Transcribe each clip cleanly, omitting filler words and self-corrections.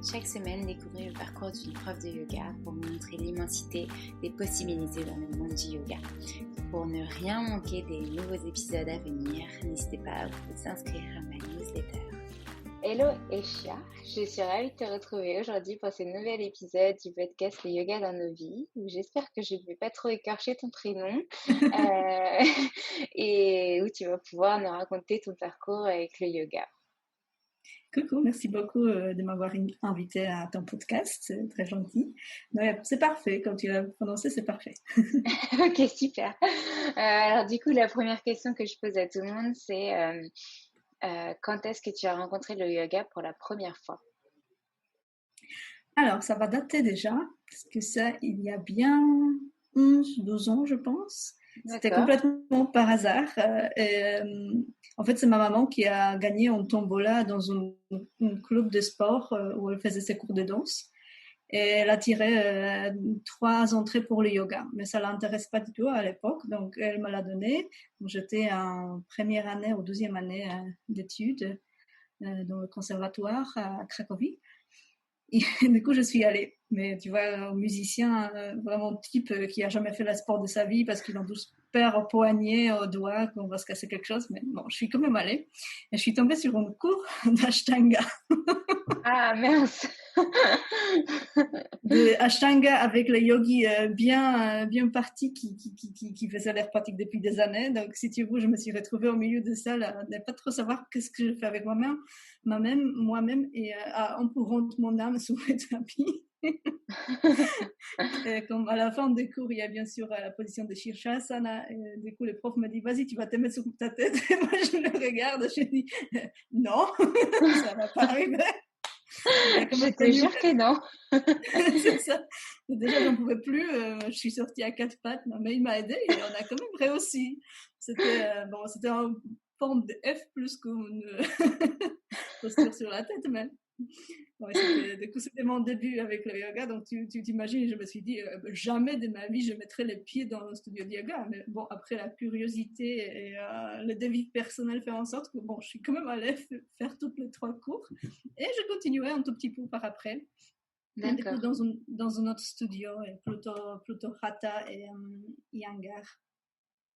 Chaque semaine, découvrez le parcours d'une prof de yoga pour vous montrer l'immensité des possibilités dans le monde du yoga. Pour ne rien manquer des nouveaux épisodes à venir, n'hésitez pas à vous inscrire à ma newsletter. Hello Esha, je suis ravie de te retrouver aujourd'hui pour ce nouvel épisode du podcast Le Yoga dans nos vies, où j'espère que je ne vais pas trop écorcher ton prénom et où tu vas pouvoir nous raconter ton parcours avec le yoga. Coucou, merci beaucoup de m'avoir invité à ton podcast, c'est très gentil. Ouais, c'est parfait, quand tu l'as prononcé, c'est parfait. Ok, super. Alors du coup, la première question que je pose à tout le monde, c'est quand est-ce que tu as rencontré le yoga pour la première fois? Alors, ça va dater déjà, parce que ça, il y a bien 11-12 ans, je pense. C'était complètement par hasard. En fait, c'est ma maman qui a gagné en tombola dans un club de sport où elle faisait ses cours de danse. Et elle a tiré 3 entrées pour le yoga. Mais ça ne l'intéresse pas du tout à l'époque, donc elle me l'a donné. J'étais en première année ou deuxième année d'études dans le conservatoire à Cracovie. Et du coup, je suis allée. Mais tu vois, un musicien vraiment type qui a jamais fait le sport de sa vie parce qu'ils ont tous peur au poignet, au doigt, qu'on va se casser quelque chose. Mais bon, je suis quand même allée. Et je suis tombée sur un cours d'Ashtanga. Ah, mince. De Ashtanga avec les yogis bien partis qui faisaient leur pratique depuis des années. Donc, si tu veux, je me suis retrouvée au milieu de ça, là, ne pas trop savoir qu'est-ce que je fais avec moi-même et en courant mon âme sous le tapis. Comme à la fin des cours, il y a bien sûr la position de Shirshasana. Et du coup, le prof me dit, vas-y, tu vas te mettre sur ta tête. Et moi, je le regarde, je dis, non, ça va pas arriver. Je te jure que non. C'est ça. Déjà, j'en pouvais plus. Je suis sortie à 4 pattes, mais il m'a aidé et on a quand même réussi. C'était en forme de F plus qu'une posture sur la tête, mais ouais, c'était mon début avec le yoga. Donc, tu t'imagines, je me suis dit, jamais de ma vie, je mettrai les pieds dans un studio de yoga. Mais bon, après, la curiosité et le défi personnel fait en sorte que, bon, je suis quand même allée faire toutes les 3 cours. Et je continuais un tout petit peu par après. Et du coup, dans un autre studio, plutôt Hatha et Iyengar.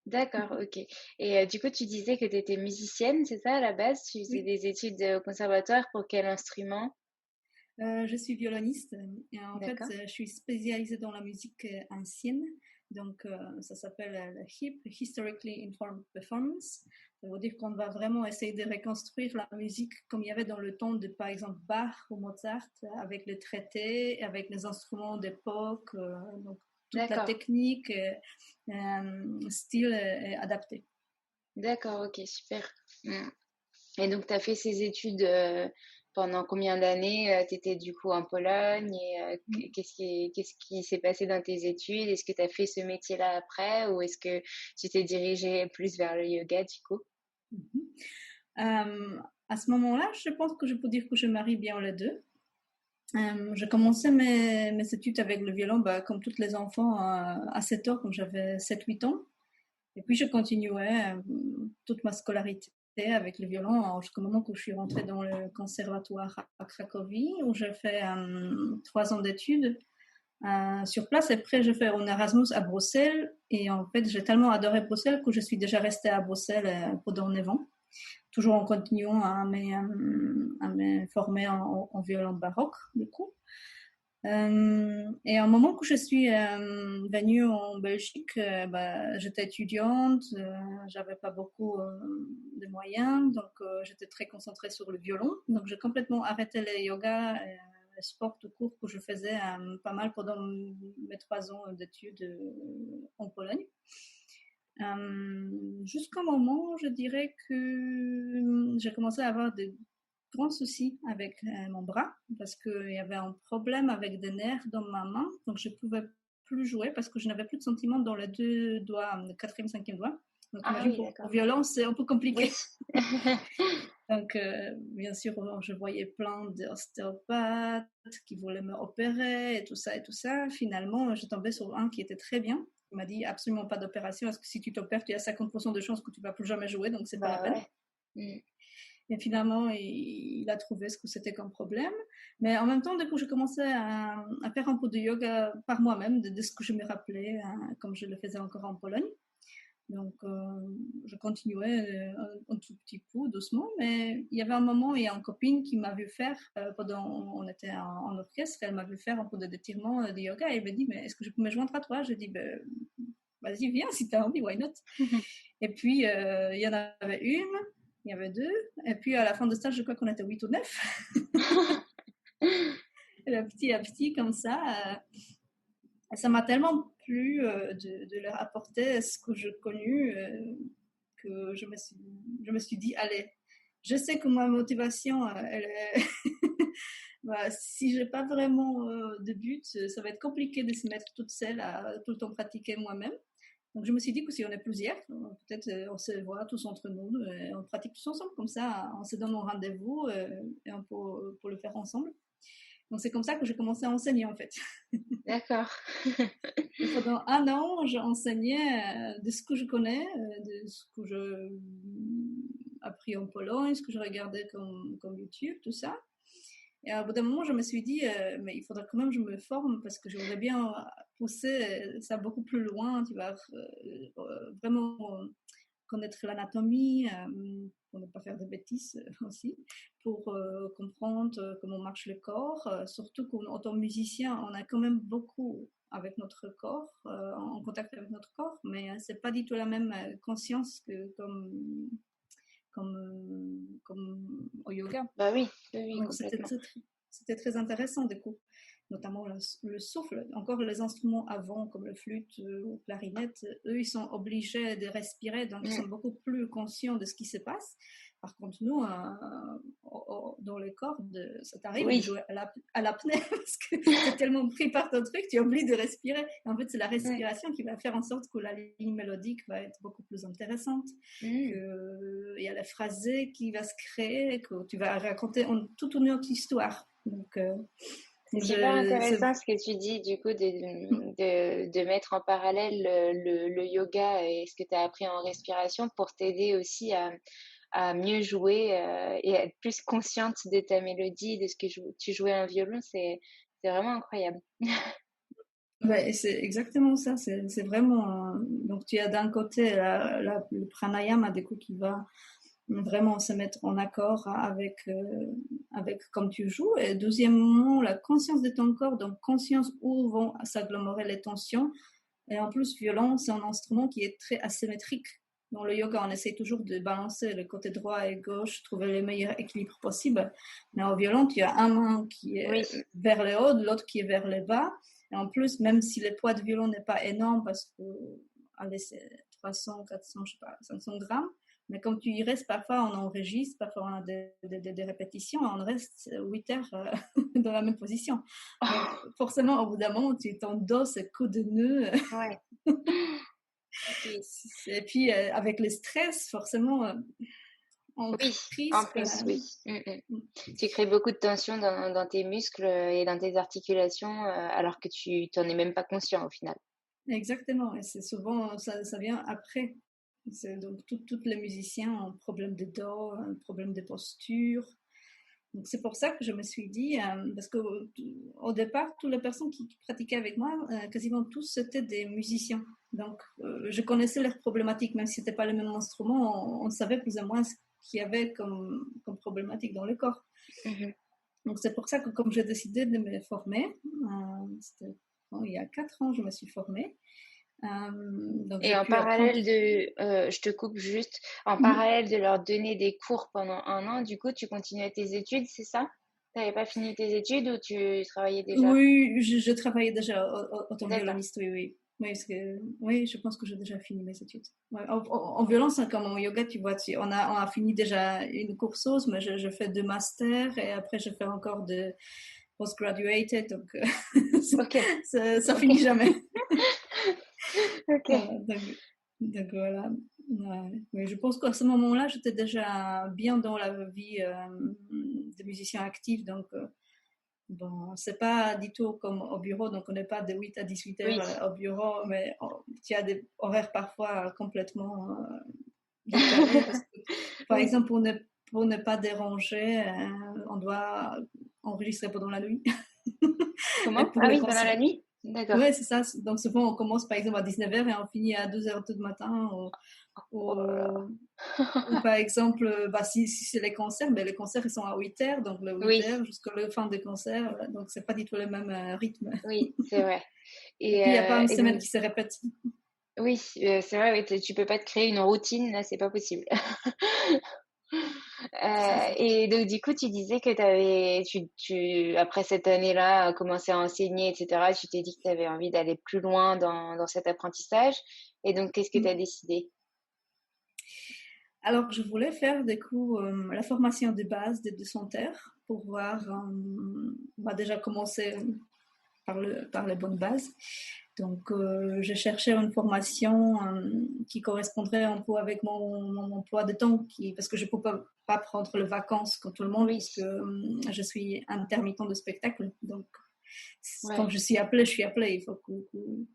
D'accord, ok. Et du coup, tu disais que tu étais musicienne, c'est ça à la base? Tu faisais des études au conservatoire pour quel instrument? Je suis violoniste et en fait, je suis spécialisée dans la musique ancienne. Donc, ça s'appelle la HIP, Historically Informed Performance. Ça veut dire qu'on va vraiment essayer de reconstruire la musique comme il y avait dans le temps de, par exemple, Bach ou Mozart, avec les traités, avec les instruments d'époque, donc toute la technique, style est adapté. D'accord, ok, super. Et donc, tu as fait ces études pendant combien d'années? Tu étais du coup en Pologne et qu'est-ce qui s'est passé dans tes études? Est-ce que tu as fait ce métier-là après ou est-ce que tu t'es dirigée plus vers le yoga du coup? À ce moment-là, je pense que je peux dire que je marie bien les deux. J'ai commencé mes études avec le violon, comme tous les enfants, à 7 ans, quand j'avais 7-8 ans. Et puis, je continuais toute ma scolarité avec le violon jusqu'au moment où je suis rentrée dans le conservatoire à Cracovie, où j'ai fait 3 ans d'études sur place. Après, j'ai fait un Erasmus à Bruxelles. Et en fait, j'ai tellement adoré Bruxelles que je suis déjà restée à Bruxelles pendant 9 ans, toujours en continuant à me former en violon baroque, du coup. Et à un moment où je suis venue en Belgique, j'étais étudiante, j'avais pas beaucoup de moyens, donc j'étais très concentrée sur le violon. Donc j'ai complètement arrêté le yoga et le sport tout court que je faisais pas mal pendant mes 3 ans d'études en Pologne. Jusqu'au moment, je dirais que j'ai commencé à avoir des grands soucis avec mon bras parce qu'il y avait un problème avec des nerfs dans ma main, donc je ne pouvais plus jouer parce que je n'avais plus de sentiments dans les 2 doigts, le 4e, 5e doigt. Donc imagine, pour violon, c'est un peu compliqué. Oui. Donc bien sûr, je voyais plein d'ostéopathes qui voulaient me opérer et tout ça. Finalement, je tombais sur un qui était très bien. Il m'a dit absolument pas d'opération parce que si tu t'opères, tu as 50% de chances que tu ne vas plus jamais jouer, donc c'est pas la peine. Et finalement, il a trouvé ce que c'était comme problème. Mais en même temps, du coup, je commençais à faire un peu de yoga par moi-même, de ce que je me rappelais, hein, comme je le faisais encore en Pologne. Donc, je continuais un tout petit peu, doucement. Mais il y avait un moment, il y a une copine qui m'a vu faire, pendant on était en orchestre, elle m'a vu faire un peu d'étirement de yoga. Et elle m'a dit, mais est-ce que je peux me joindre à toi? Je dis, ben, vas-y, viens, si tu as envie, why not? Et puis, il y en avait une, il y avait deux, et puis à la fin de stage, je crois qu'on était 8 ou 9. Et petit à petit, comme ça m'a tellement plu de leur apporter ce que je connus, que je me suis dit, allez, je sais que ma motivation, elle est... bah, si j'ai pas vraiment de but, ça va être compliqué de se mettre toute seule à tout le temps pratiquer moi-même. Donc je me suis dit que si on est plusieurs, peut-être on se voit tous entre nous, on pratique tous ensemble, comme ça on se donne un rendez-vous et on peut pour le faire ensemble. Donc c'est comme ça que j'ai commencé à enseigner en fait. D'accord. Et pendant 1 an, j'ai enseigné de ce que je connais, de ce que j'ai appris en Pologne, ce que je regardais comme YouTube, tout ça. Et à bout d'un moment, je me suis dit, mais il faudrait quand même que je me forme parce que j'aimerais bien pousser ça beaucoup plus loin, tu vois, vraiment connaître l'anatomie, pour ne pas faire de bêtises aussi, pour comprendre comment marche le corps. Surtout qu'en tant que musicien, on a quand même beaucoup avec notre corps, en contact avec notre corps, mais c'est pas du tout la même conscience que comme au yoga. Bah oui, oui, oui, Donc complètement. c'était très intéressant du coup, notamment le souffle. Encore les instruments avant, comme le flûte ou clarinette, eux, ils sont obligés de respirer, donc ils sont beaucoup plus conscients de ce qui se passe. Par contre, nous, dans les cordes, ça t'arrive de jouer à l'apnée parce que tu es tellement pris par ton truc, tu oublies de respirer. Et en fait, c'est la respiration qui va faire en sorte que la ligne mélodique va être beaucoup plus intéressante. Il y a la phrasé qui va se créer, que tu vas raconter toute une autre histoire. Donc, c'est super intéressant ce que tu dis, du coup, de mettre en parallèle le yoga et ce que tu as appris en respiration pour t'aider aussi à mieux jouer et à être plus consciente de ta mélodie, de ce que tu jouais un violon. C'est vraiment incroyable. Ouais, c'est exactement ça. C'est vraiment. Donc, tu as d'un côté le pranayama, du coup, qui va vraiment se mettre en accord avec comme tu joues. Et deuxièmement, la conscience de ton corps, donc conscience où vont s'agglomérer les tensions. Et en plus, violon, c'est un instrument qui est très asymétrique. Dans le yoga, on essaie toujours de balancer le côté droit et gauche, trouver le meilleur équilibre possible. Mais au violon, tu as un main qui est vers le haut, l'autre qui est vers le bas. Et en plus, même si le poids de violon n'est pas énorme, parce que, allez, c'est 300, 400, je sais pas, 500 grammes, mais comme tu y restes, parfois on enregistre, parfois on a des répétitions, et on reste 8 heures dans la même position. Donc, forcément, au bout d'un moment, ton dos, c'est coup de nœud. Ouais. Et puis, avec le stress, forcément, on crispe. En plus, oui. Tu crées beaucoup de tension dans tes muscles et dans tes articulations, alors que tu n'en es même pas conscient au final. Exactement. Et c'est souvent, ça vient après. Donc, tous les musiciens ont un problème de dos, un problème de posture. Donc, c'est pour ça que je me suis dit, parce qu'au départ, toutes les personnes qui pratiquaient avec moi, quasiment tous, c'était des musiciens. Donc, je connaissais leurs problématiques, même si ce n'était pas le même instrument, on savait plus ou moins ce qu'il y avait comme problématique dans le corps. Donc, c'est pour ça que comme j'ai décidé de me former, il y a 4 ans, je me suis formée. Donc et en parallèle je te coupe juste, en parallèle de leur donner des cours pendant 1 an, du coup, tu continuais tes études, c'est ça? Tu n'avais pas fini tes études ou tu travaillais déjà? Oui, je travaillais déjà autant violoniste, oui. Oui, je pense que j'ai déjà fini mes études. Ouais, en violon, c'est comme en yoga, tu vois, on a fini déjà une courseuse, mais je fais 2 masters et après je fais encore de postgraduated, donc ça finit jamais. Donc voilà. Ouais. Mais je pense qu'à ce moment-là, j'étais déjà bien dans la vie de musicien actif, donc bon, c'est pas du tout comme au bureau, donc on n'est pas de 8 à 18 heures au bureau, mais tu as des horaires parfois complètement décalés. Parce que, par exemple, pour ne pas déranger, on doit enregistrer pendant la nuit. Comment? Ah oui, pendant la nuit? D'accord. Oui, c'est ça. Donc, souvent, on commence par exemple à 19h et on finit à 2h du matin. Ou par exemple, si c'est les concerts, les concerts ils sont à 8h, donc le 8h jusqu'à la fin des concerts. Donc, c'est pas du tout le même rythme. Oui, c'est vrai. Et puis, il n'y a pas une semaine donc, qui se répète. oui, c'est vrai, oui, tu peux pas te créer une routine, là, c'est pas possible. Et donc, du coup, tu disais que après cette année-là, commencé à enseigner, etc., tu t'es dit que tu avais envie d'aller plus loin dans cet apprentissage. Et donc, qu'est-ce que tu as décidé? Alors, je voulais faire du coup la formation de base des docentaires pour voir déjà commencer par les bonnes bases. Donc, je cherchais une formation qui correspondrait un peu avec mon emploi de temps, parce que je ne peux pas prendre les vacances comme tout le monde, puisque je suis intermittent de spectacle. Donc, quand je suis appelée, il faut que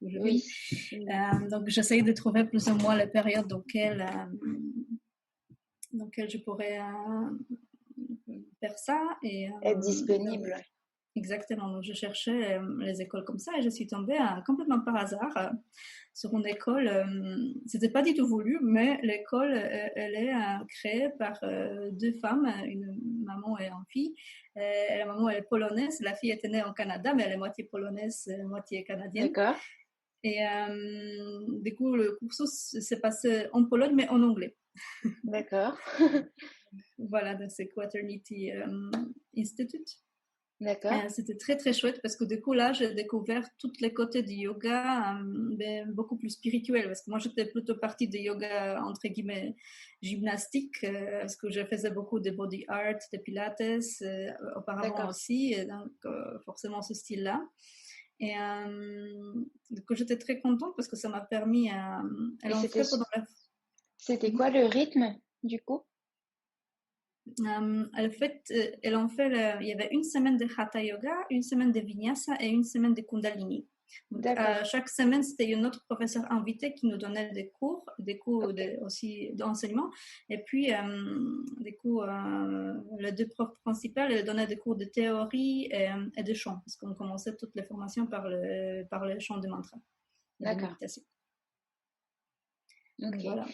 je vienne. Donc, j'essaye de trouver plus ou moins les périodes dans lesquelles je pourrais faire ça. Et, être disponible. Exactement. Donc, je cherchais les écoles comme ça et je suis tombée complètement par hasard sur une école. C'était pas du tout voulu, mais l'école, elle est créée par deux femmes, une maman et une fille. La maman, elle est polonaise. La fille était née au Canada, mais elle est moitié polonaise, moitié canadienne. D'accord. Et du coup, le cursus s'est passé en Pologne, mais en anglais. D'accord. Voilà, donc c'est Quaternity Institute. D'accord. C'était très très chouette parce que du coup là j'ai découvert tous les côtés du yoga beaucoup plus spirituel, parce que moi j'étais plutôt partie de yoga entre guillemets gymnastique, parce que je faisais beaucoup de body art, de pilates auparavant aussi, et donc forcément ce style là. Et du coup j'étais très contente parce que ça m'a permis C'était quoi le rythme du coup? Elle en fait, il y avait une semaine de Hatha Yoga, une semaine de Vinyasa et une semaine de Kundalini. Donc, chaque semaine, c'était une autre professeur invité qui nous donnait des cours aussi d'enseignement. Et puis, des cours, les deux profs principales, elles donnaient des cours de théorie et de chant, parce qu'on commençait toutes les formations par le chant de mantra. D'accord. Méditation. Ok. Voilà.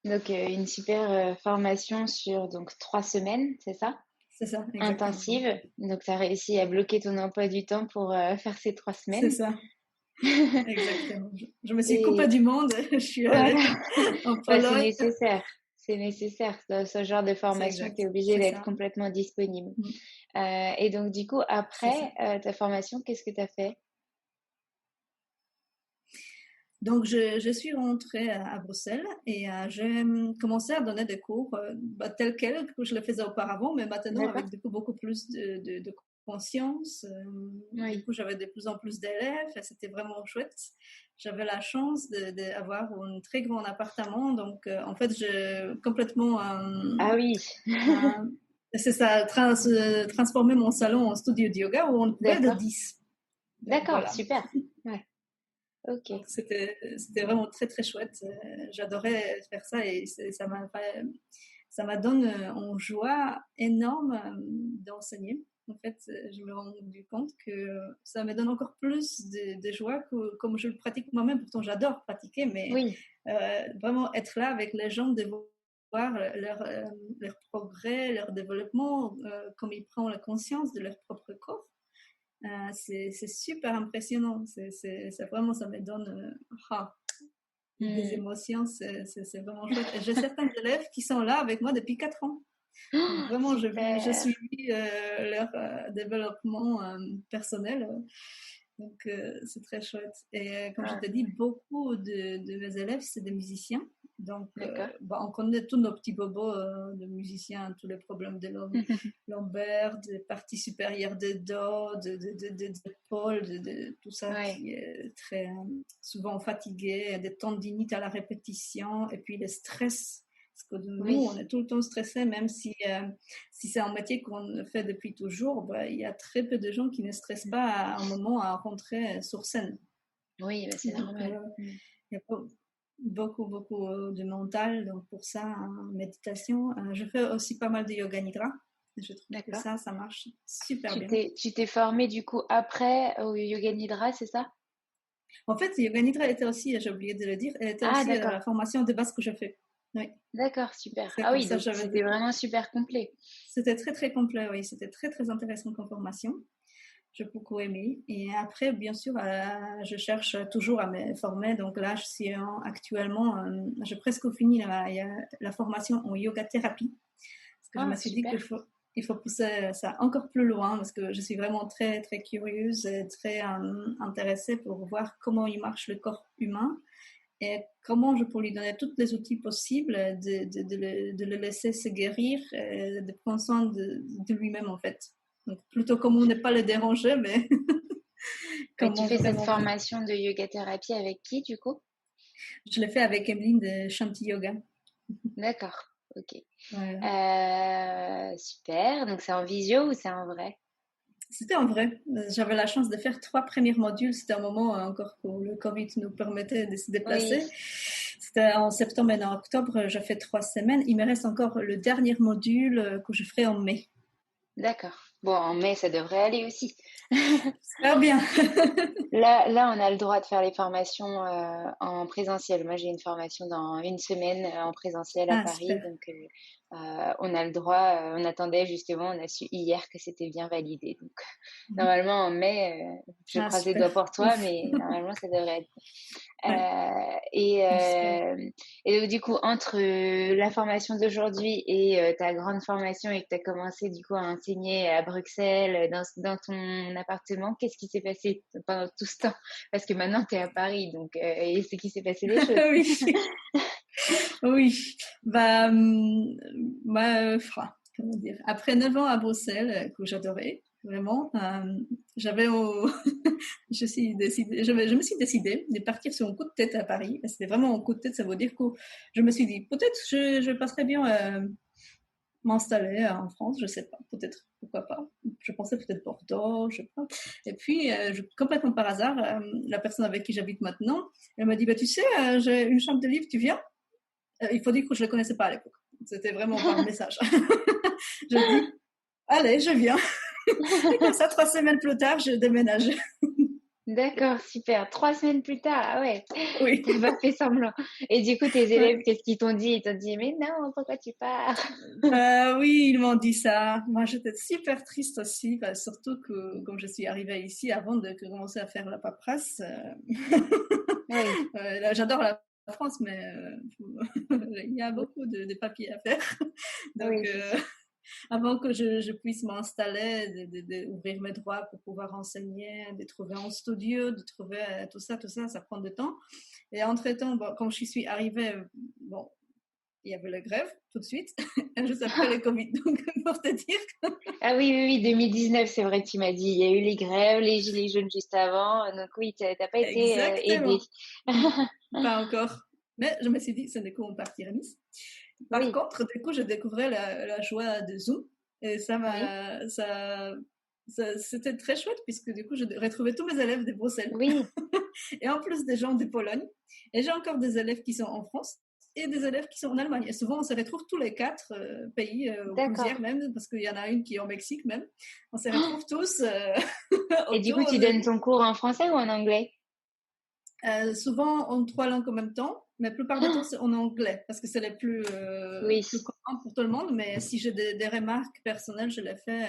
Donc, une super formation sur 3 semaines, c'est ça? C'est ça, exactement. Intensive. Donc, tu as réussi à bloquer ton emploi du temps pour faire ces 3 semaines. C'est ça. Exactement. Je me suis coupée du monde. Je suis allée en Pologne. C'est nécessaire. Dans ce genre de formation, tu es obligé d'être complètement disponible. Et donc, du coup, après ta formation, qu'est-ce que tu as fait? Donc, je suis rentrée à Bruxelles et j'ai commencé à donner des cours tels quels que je le faisais auparavant, mais maintenant avec du coup beaucoup plus de conscience. Du coup, j'avais de plus en plus d'élèves et c'était vraiment chouette. J'avais la chance d'avoir un très grand appartement, donc en fait, j'ai complètement... ah oui c'est ça, transformer mon salon en studio de yoga où on pouvait de 10. D'accord, voilà. Super. Ouais. Ok. Donc, c'était vraiment très très chouette. J'adorais faire ça et ça m'a donné en joie énorme d'enseigner. En fait, je me rends compte que ça me donne encore plus de joie que comme je le pratique moi-même. Pourtant, j'adore pratiquer, mais vraiment être là avec les gens, de voir leur progrès, leur développement, comme ils prennent la conscience de leur propre corps. C'est super impressionnant. Vraiment, ça me donne des émotions. C'est vraiment chouette. Et j'ai certains élèves qui sont là avec moi depuis 4 ans. Donc, vraiment, j'ai suivi leur développement personnel. Donc, c'est très chouette. Et comme je t'ai dit, beaucoup de mes élèves, c'est des musiciens. Donc, on connaît tous nos petits bobos de musiciens, tous les problèmes de lombaire, des parties supérieures des dos, des épaules, tout ça qui est très souvent fatigué, des tendinites à la répétition, et puis le stress. Parce que nous, on est tout le temps stressé, même si c'est un métier qu'on fait depuis toujours, il y a très peu de gens qui ne stressent pas à un moment à rentrer sur scène. Oui, c'est normal. beaucoup, beaucoup de mental. Donc pour ça, méditation. Je fais aussi pas mal de yoga nidra. Je trouve que D'accord. ça marche super bien. Tu t'es formée du coup après au Yoga Nidra, c'est ça? En fait, yoga nidra était aussi, j'ai oublié de le dire, elle était Ah, aussi d'accord. la formation de base que je fais. Oui, D'accord, super. c'est Ah comme oui, ça donc j'avais. c'était vraiment super complet. C'était très, très complet, oui. C'était très, très intéressant comme formation. J'ai beaucoup aimé. Et après, bien sûr, je cherche toujours à me former. Donc là, je suis actuellement, j'ai presque fini la formation en yoga thérapie. Parce que je Ah, me suis dit super. il faut pousser ça encore plus loin parce que je suis vraiment très, très curieuse et très intéressée pour voir comment il marche le corps humain et comment je peux lui donner tous les outils possibles de le laisser se guérir, de prendre soin de lui-même en fait. Donc plutôt comment ne pas le déranger, mais Et tu comment fais cette vraiment. formation de yoga thérapie avec qui du coup? Je l'ai fait avec Emeline de Shanti Yoga. D'accord, ok. Voilà. Super. Donc c'est en visio ou c'est en vrai? C'était en vrai. J'avais la chance de faire 3 premiers modules. C'était un moment encore où le Covid nous permettait de se Oui, déplacer. C'était en septembre et en octobre. J'ai fait 3 semaines. Il me reste encore le dernier module que je ferai en mai. d'accord. Bon, en mai, ça devrait aller aussi. Super bien. Là, on a le droit de faire les formations en présentiel. Moi, j'ai une formation dans une semaine en présentiel à Ah, Paris. super. Donc, on a le droit. On attendait justement, on a su hier que c'était bien validé. Donc, normalement, en mai, je Ah, croise les doigts super. pour toi, Ouf. mais normalement, ça devrait être bon. Ouais, Euh, et, j'espère. euh, et donc, du coup, entre la formation d'aujourd'hui et ta grande formation et que tu as commencé du coup à enseigner à Bruxelles, dans ton appartement, qu'est-ce qui s'est passé pendant tout ce temps? Parce que maintenant, tu es à Paris, donc et c'est qu'il s'est passé des choses. Oui, oui. Bah, comment dire. Après 9 ans à Bruxelles, que j'adorais, vraiment, je me suis décidée de partir sur un coup de tête à Paris. C'était vraiment un coup de tête, ça veut dire que je me suis dit, peut-être je passerais bien m'installer en France, je sais pas, peut-être, pourquoi pas. Je pensais peut-être Bordeaux, je sais pas. Et puis, complètement par hasard, la personne avec qui j'habite maintenant, elle m'a dit, bah, tu sais, j'ai une chambre de livre, tu viens? Il faut dire que je ne le connaissais pas à l'époque. C'était vraiment par message. Je dis, allez, je viens. Et comme ça, 3 semaines plus tard, je déménage. D'accord, super. 3 semaines plus tard, ah ouais, Oui. t'as pas fait semblant. Et du coup, tes élèves, Ouais. qu'est-ce qu'ils t'ont dit? Ils t'ont dit, mais non, pourquoi tu pars? Oui, ils m'ont dit ça. Moi, j'étais super triste aussi, surtout que comme je suis arrivée ici avant de commencer à faire la paperasse, Oui, là, j'adore la France, mais il y a oui, beaucoup de papiers à faire. Donc, oui, c'est sûr. avant que je puisse m'installer, d'ouvrir mes droits pour pouvoir enseigner, de trouver un studio, de trouver tout ça, ça prend du temps. Et entre-temps, bon, quand je suis arrivée, bon, il y avait la grève tout de suite, juste après le Covid. Donc, pour te dire. Ah oui, oui, oui, 2019, c'est vrai que tu m'as dit. Il y a eu les grèves, les gilets jaunes juste avant. Donc oui, t'as pas été aidée. Exactement. Pas encore. Mais je me suis dit, ce n'est qu'on partir à Nice. Par Oui, contre, du coup, je découvrais la joie de Zoom. Et oui, c'était très chouette puisque du coup, je retrouvais tous mes élèves de Bruxelles oui. et en plus des gens de Pologne. Et j'ai encore des élèves qui sont en France et des élèves qui sont en Allemagne. Et souvent, on se retrouve tous les 4 pays, ou D'accord. plusieurs même, parce qu'il y en a une qui est au Mexique même. On se retrouve tous Et du coup, autour tu donnes ton cours en français ou en anglais? souvent en 3 langues en même temps, mais la plupart du temps c'est en anglais parce que c'est les Oui, plus commun pour tout le monde. Mais si j'ai des remarques personnelles, je les fais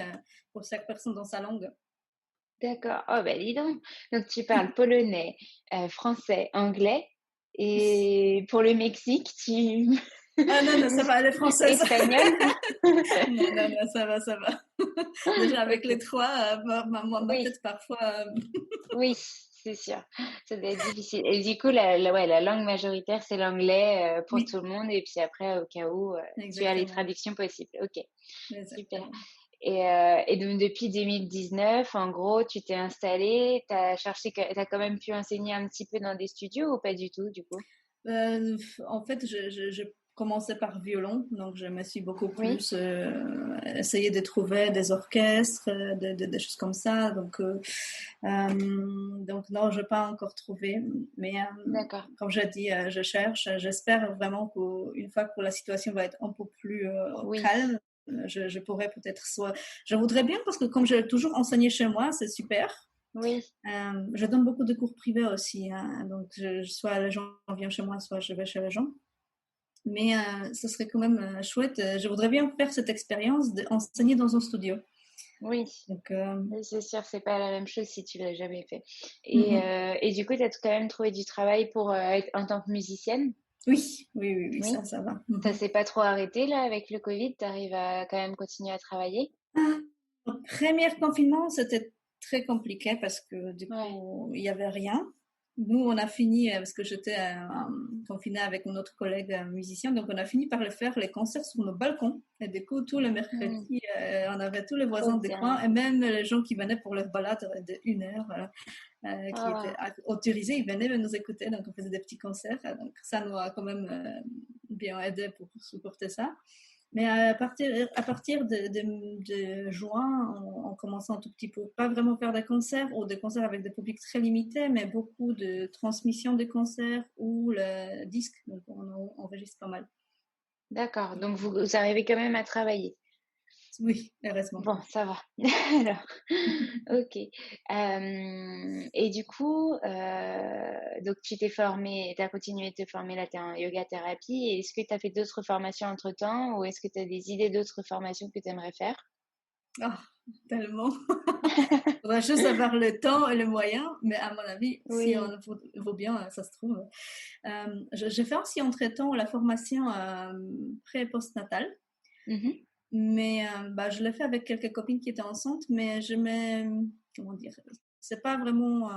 pour chaque personne dans sa langue. d'accord. Oh, ben dis donc. Donc tu parles polonais, français, anglais. Et pour le Mexique, tu... Ah non, non, ça va, elle est française. Espagnol? Non, non, non, ça va, ça va. Déjà avec les Ok. 3, ma Oui. tête parfois. Oui, c'est sûr. Ça doit être difficile. Et du coup, ouais, la langue majoritaire, c'est l'anglais pour Oui, tout le monde. Et puis après, au cas où, tu as les exactement. traductions possibles. Ok, super. Exactement. Et donc, depuis 2019, en gros, tu t'es installé, t'as quand même pu enseigner un petit peu dans des studios ou pas du tout, du coup? Euh, En fait, commencé par violon, donc je me suis beaucoup Oui, plus essayé de trouver des orchestres, des choses comme ça. Donc non, je n'ai pas encore trouvé. Mais d'accord. comme je dis, je cherche. J'espère vraiment qu'une fois que la situation va être un peu plus Oui, calme, je pourrais peut-être soit. Je voudrais bien parce que comme j'ai toujours enseigné chez moi, c'est super. oui. Je donne beaucoup de cours privés aussi, hein. Donc soit les gens viennent chez moi, soit je vais chez les gens. Mais ce serait quand même chouette. Je voudrais bien faire cette expérience d'enseigner dans un studio. Oui, Donc, oui, c'est sûr, c'est pas la même chose si tu l'as jamais fait. mhm. Et du coup, tu as quand même trouvé du travail pour être en tant que musicienne? Oui, oui, oui, oui, Oui. ça va. Ça Mhm. s'est pas trop arrêté là avec le Covid? Tu arrives à quand même continuer à travailler? Le premier confinement, c'était très compliqué parce que du Ouais. coup, il n'y avait rien. Nous, on a fini, parce que j'étais confinée avec mon autre collègue musicien, donc on a fini par le faire les concerts sur nos balcons. Et du coup, tous les Hmm, mercredis, on avait tous les trop voisins des coins bien. et même les gens qui venaient pour leur balade de 1 heure, voilà, qui étaient Ah, autorisés, ils venaient nous écouter, donc on faisait des petits concerts. Donc ça nous a quand même bien aidé pour supporter ça. Mais à partir de juin, on commençait un tout petit peu, pas vraiment faire des concerts ou des concerts avec des publics très limités, mais beaucoup de transmissions de concerts ou le disque. Donc, on enregistre pas mal. d'accord. Donc vous arrivez quand même à travailler. Oui, heureusement. Bon, ça va. Alors, ok. Et du coup, donc tu t'es formée, tu as continué de te former là, tu es en yoga thérapie. Et est-ce que tu as fait d'autres formations entre-temps ou est-ce que tu as des idées d'autres formations que tu aimerais faire? Ah, tellement. Il faudrait juste avoir le temps et les moyens, mais à mon avis, si on Oui. vaut bien, ça se trouve. J'ai fait aussi entre-temps la formation pré- et post-natale. Mhm. Mais bah, je l'ai fait avec quelques copines qui étaient enceintes, mais comment dire, c'est pas vraiment.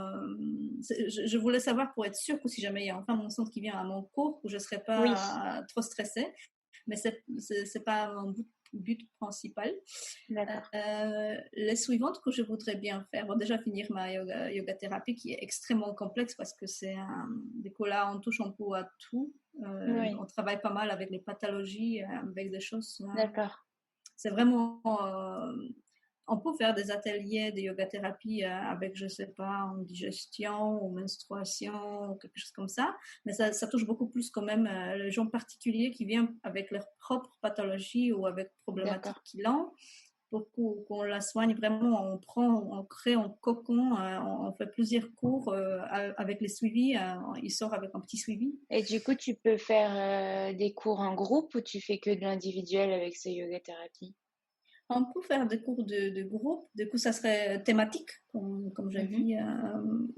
Je voulais savoir pour être sûre que si jamais il y a enfin mon centre qui vient à mon cours, que je serais Oui, pas trop stressée, mais c'est pas mon but principal. d'accord. Les suivantes que je voudrais bien faire, bon, déjà finir ma yoga thérapie qui est extrêmement complexe parce que du coup là on touche un peu à tout. Oui, On travaille pas mal avec les pathologies, avec des choses. d'accord. C'est vraiment, on peut faire des ateliers de yoga thérapie avec, je sais pas, en digestion ou menstruation ou quelque chose comme ça. Mais ça touche beaucoup plus quand même les gens particuliers qui viennent avec leur propre pathologie ou avec problématiques D'accord. qu'ils ont. Pour qu'on la soigne vraiment, on crée un cocon, on fait plusieurs cours avec les suivis. Il sort avec un petit suivi. Et du coup, tu peux faire des cours en groupe ou tu fais que de l'individuel avec ce yoga thérapie? On peut faire des cours de groupe. Du coup, ça serait thématique, comme j'ai Mhm. dit,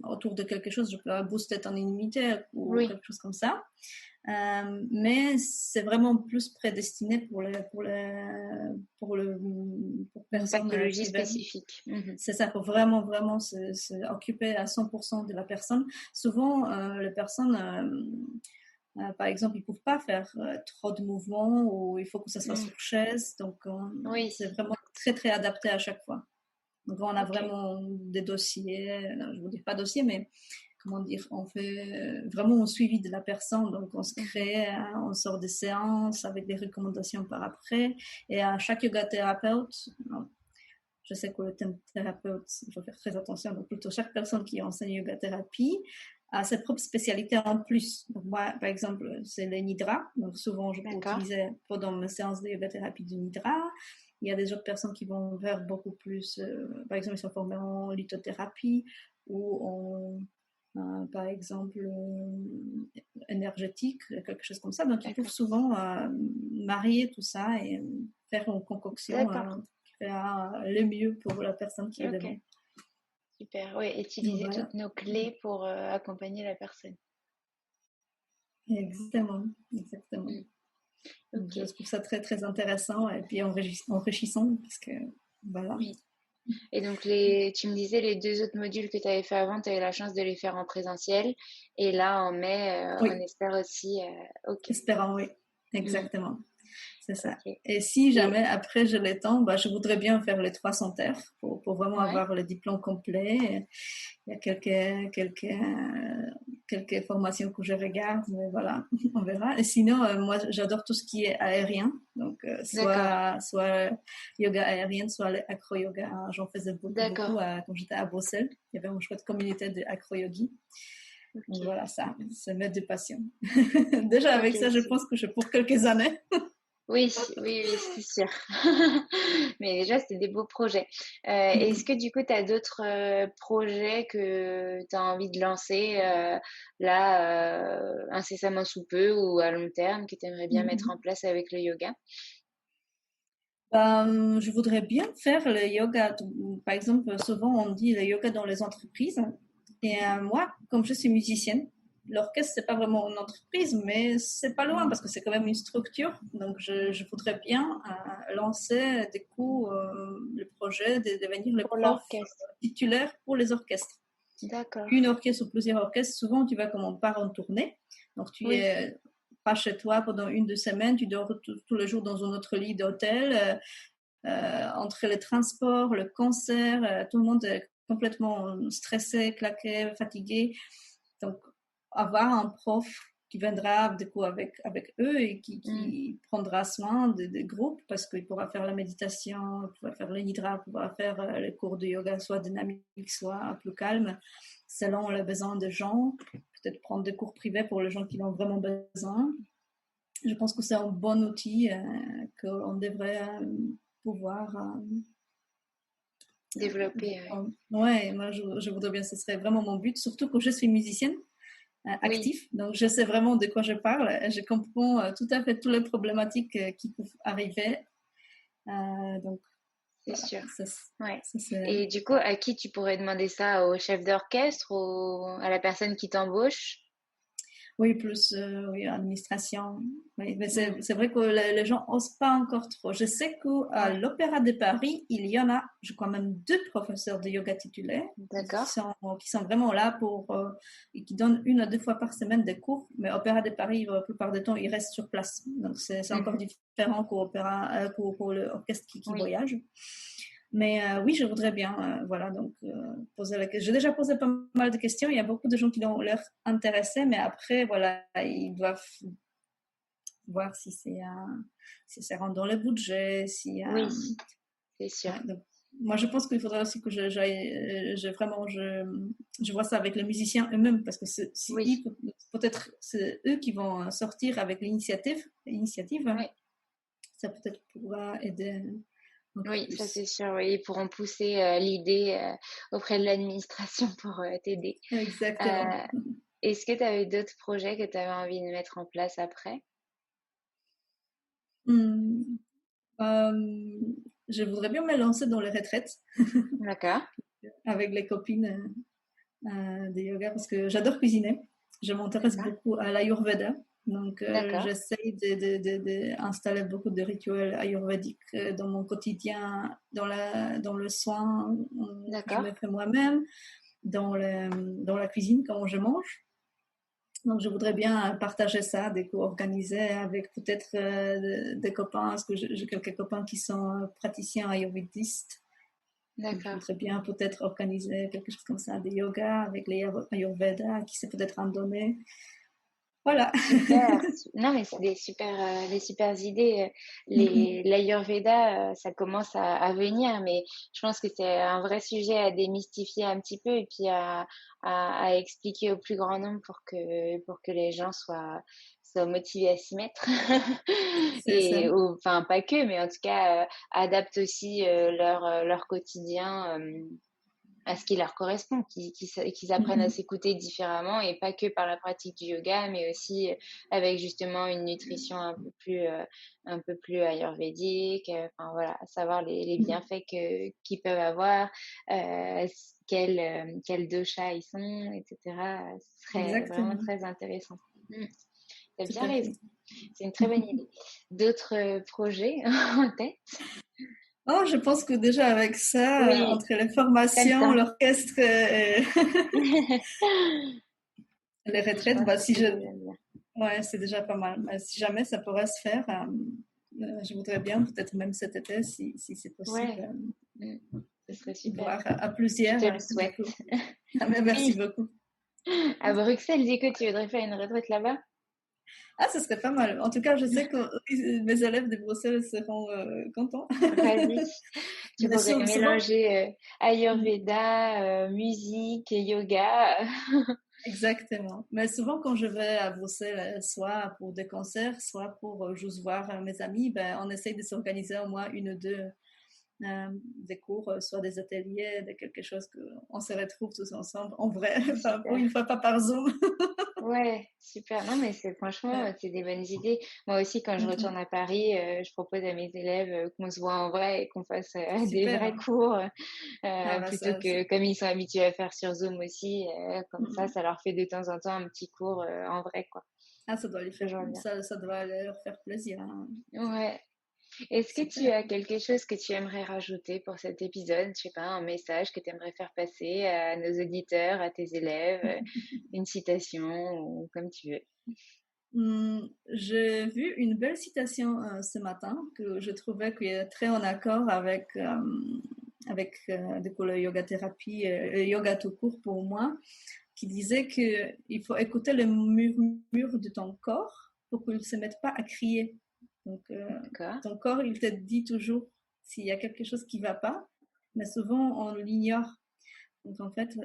autour de quelque chose. Je peux booster ton immunité ou Oui, quelque chose comme ça. Mais c'est vraiment plus prédestiné pour une personnes pathologie qui veulent. spécifique. Mhm. C'est ça, pour vraiment, vraiment se occuper à 100% de la personne. Souvent, les personnes, par exemple, ils ne peuvent pas faire trop de mouvements ou il faut que ça soit Mm. sur chaise. Donc, Oui, c'est vraiment très, très adapté à chaque fois. Donc, on a ok. vraiment des dossiers, je ne vous dis pas dossier, mais comment dire, on fait vraiment un suivi de la personne. Donc, on se Mhm. crée, on sort des séances avec des recommandations par après. Et à chaque yoga thérapeute, je sais que le thème thérapeute, il faut faire très attention. Donc, plutôt chaque personne qui enseigne yoga thérapie a sa propre spécialité en plus. Donc, moi, par exemple, c'est le nidra. Donc, souvent, je peux D'accord. utiliser pendant mes séances de yoga thérapie du nidra. Il y a des autres personnes qui vont vers beaucoup plus, par exemple, ils sont formés en lithothérapie ou par exemple, énergétique, quelque chose comme ça. Donc, ils peuvent D'accord. souvent marier tout ça et faire une concoction D'accord. qui fera le mieux pour la personne qui est devant. Ok. Super. Oui, Donc, utiliser voilà, toutes nos clés pour accompagner la personne. exactement, exactement. Mm. Donc, Ok. je trouve ça très, très intéressant et puis enrichissant parce que, voilà. Oui. Et donc, tu me disais les deux autres modules que tu avais fait avant, tu avais la chance de les faire en présentiel. Et là, en mai, on Oui, espère aussi. Ok. espérant, oui, Mm. exactement. C'est ça. Ok. Et si Et jamais après j'ai le temps, bah, je voudrais bien faire les 300 terres pour vraiment ouais. avoir le diplôme complet. Il y a quelques formations que je regarde, mais voilà, on verra. Et sinon, moi, j'adore tout ce qui est aérien. Donc, soit yoga aérien, soit l'acro-yoga. J'en faisais beaucoup quand j'étais à Bruxelles. Il y avait une chouette communauté de acro-yogi. Donc voilà, ça met de passion. Déjà, avec ça, je pense que pour quelques années. Oui, c'est sûr. Mais déjà, c'est des beaux projets. Est-ce que du coup, tu as d'autres projets que tu as envie de lancer là, incessamment sous peu ou à long terme, que tu aimerais bien mettre en place avec le yoga? Je voudrais bien faire le yoga. Par exemple, souvent on dit le yoga dans les entreprises. Et moi, comme je suis musicienne, l'orchestre, c'est pas vraiment une entreprise, mais c'est pas loin parce que c'est quand même une structure. Donc, je voudrais bien lancer du coup le projet de devenir le prof titulaire pour les orchestres. D'accord. Une orchestre ou plusieurs orchestres, souvent tu vas comme on part en tournée. Donc, tu es pas chez toi pendant 1-2 semaines, tu dors tous les jours dans un autre lit d'hôtel. Entre les transports, le concert, tout le monde est complètement stressé, claqué, fatigué. Donc, avoir un prof qui viendra du coup avec eux et qui prendra soin des groupes parce qu'il pourra faire la méditation, il pourra faire le nidra, il pourra faire les cours de yoga soit dynamique, soit plus calme, selon les besoins des gens. Peut-être prendre des cours privés pour les gens qui en ont vraiment besoin. Je pense que c'est un bon outil qu'on devrait pouvoir développer. Ouais, moi je voudrais bien, ce serait vraiment mon but, surtout que je suis musicienne active, donc je sais vraiment de quoi je parle, je comprends tout à fait toutes les problématiques qui peuvent arriver. Donc, c'est sûr. Ça, et du coup, à qui tu pourrais demander ça? Au chef d'orchestre ou à la personne qui t'embauche? Oui, plus administration. Oui, mais c'est vrai que les gens n'osent pas encore trop. Je sais qu'à l'Opéra de Paris, il y en a, je crois même 2 professeurs de yoga titulaires qui sont vraiment là et qui donnent 1 à 2 fois par semaine des cours. Mais Opéra de Paris, la plupart du temps, ils restent sur place. Donc, c'est encore différent pour l'orchestre qui voyage. Mais oui, je voudrais bien, voilà, donc poser la question. J'ai déjà posé pas mal de questions. Il y a beaucoup de gens qui ont l'air intéressés, mais après, voilà, ils doivent voir si ça rentre dans le budget, oui, c'est sûr. Ouais, donc, moi, je pense qu'il faudrait aussi que je vois ça avec les musiciens eux-mêmes, parce que peut-être c'est eux qui vont sortir avec l'initiative. Ça peut-être pourra aider. Oui, ça c'est sûr. Oui. Ils pourront pousser l'idée auprès de l'administration pour t'aider. Exactement. Est-ce que tu avais d'autres projets que tu avais envie de mettre en place après? Je voudrais bien me lancer dans les retraites. D'accord. Avec les copines de yoga parce que j'adore cuisiner. Je m'intéresse beaucoup à l'Ayurveda. Donc, j'essaye d'installer beaucoup de rituels ayurvédiques dans mon quotidien, dans le soin que je me fais moi-même, dans la cuisine, quand je mange. Donc, je voudrais bien partager ça, des cours organisés avec peut-être des copains, parce que j'ai quelques copains qui sont praticiens ayurvédistes. D'accord. Je voudrais bien peut-être organiser quelque chose comme ça, des yoga avec les Ayurveda, qui c'est peut-être en donner. Voilà. Super. Non, mais c'est des super idées. L'Ayurveda, ça commence à venir, mais je pense que c'est un vrai sujet à démystifier un petit peu et puis à expliquer au plus grand nombre pour que les gens soient motivés à s'y mettre. Et enfin, pas que, mais en tout cas, adaptent aussi leur quotidien à ce qui leur correspond, qu'ils apprennent à s'écouter différemment et pas que par la pratique du yoga, mais aussi avec justement une nutrition un peu plus ayurvédique, enfin voilà, savoir les bienfaits qu'ils peuvent avoir, quel dosha ils sont, etc. Ce serait vraiment très intéressant. Tu as bien raison. C'est une très bonne idée. D'autres projets en tête? Oh, je pense que déjà avec ça, entre les formations, l'orchestre et les retraites, c'est déjà pas mal. Mais si jamais ça pourrait se faire, je voudrais bien, peut-être même cet été, si c'est possible. Ce serait super. Voir à plusieurs. Je te le souhaite. Merci beaucoup. À Bruxelles, du coup, tu voudrais faire une retraite là-bas? Ah, ce serait pas mal. En tout cas, je sais que mes élèves de Bruxelles seront contents. Ravi. Tu Mais pourrais souvent, mélanger Ayurveda, musique et yoga. exactement. Mais souvent, quand je vais à Bruxelles, soit pour des concerts, soit pour juste voir mes amis, ben, on essaye de s'organiser au moins une ou deux des cours, soit des ateliers, de quelque chose qu'on se retrouve tous ensemble en vrai, enfin, pour Super. une fois pas par Zoom. Ouais, super. Non, mais c'est franchement, c'est des bonnes idées. Moi aussi, quand je retourne à Paris, je propose à mes élèves qu'on se voit en vrai et qu'on fasse des Super, vrais hein. cours, Ah bah plutôt ça, que comme ils sont habitués à faire sur Zoom aussi. Comme mm. ça leur fait de temps en temps un petit cours en vrai, quoi. Ah, ça doit lui faire, Toujours bien. ça doit leur faire plaisir, hein. Ouais. Est-ce que tu Super. as quelque chose que tu aimerais rajouter pour cet épisode? Je sais pas, un message que tu aimerais faire passer à nos auditeurs, à tes élèves, une citation ou comme tu veux. J'ai vu une belle citation ce matin que je trouvais qui est très en accord avec, du coup, le yoga thérapie, le yoga tout court pour moi, qui disait qu'il faut écouter le murmure de ton corps pour qu'il ne se mette pas à crier. Donc, D'accord? ton corps, il te dit toujours s'il y a quelque chose qui ne va pas, mais souvent on l'ignore. Donc, en fait,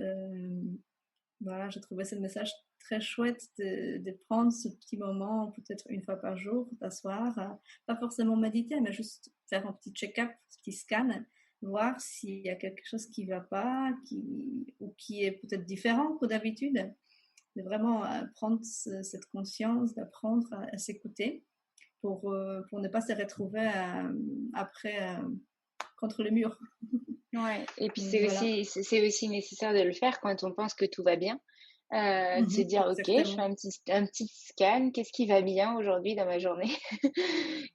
voilà, j'ai trouvé ce message très chouette de prendre ce petit moment, peut-être une fois par jour, d'asseoir, pas forcément méditer, mais juste faire un petit check-up, un petit scan, voir s'il y a quelque chose qui ne va pas, ou qui est peut-être différent que d'habitude. De vraiment prendre cette conscience, d'apprendre à s'écouter pour ne pas se retrouver après contre le mur. Ouais. Et puis Donc, voilà. c'est aussi nécessaire de le faire quand on pense que tout va bien. De se dire, ok, je fais Exactement. un petit scan, qu'est-ce qui va bien aujourd'hui dans ma journée?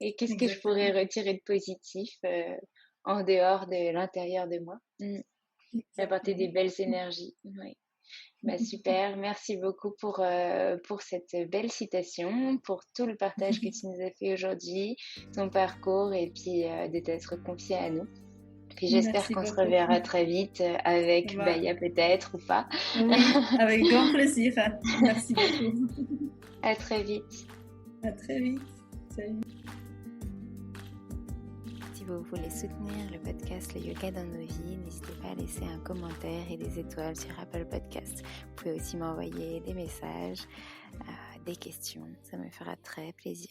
Et qu'est-ce que je pourrais Exactement. retirer de positif en dehors de l'intérieur de moi? Apporter des Exactement. belles énergies. Ouais. Bah, super, merci beaucoup pour cette belle citation, pour tout le partage que tu nous as fait aujourd'hui, ton parcours et puis de t'être confié à nous. Puis j'espère Merci qu'on se beaucoup. reverra très vite avec Va. Baya peut-être ou pas. Oui, avec grand plaisir. Merci beaucoup. À très vite. À très vite. Salut. Si vous voulez soutenir le podcast Le Yoga dans nos vies, n'hésitez pas à laisser un commentaire et des étoiles sur Apple Podcasts. Vous pouvez aussi m'envoyer des messages, des questions, ça me fera très plaisir.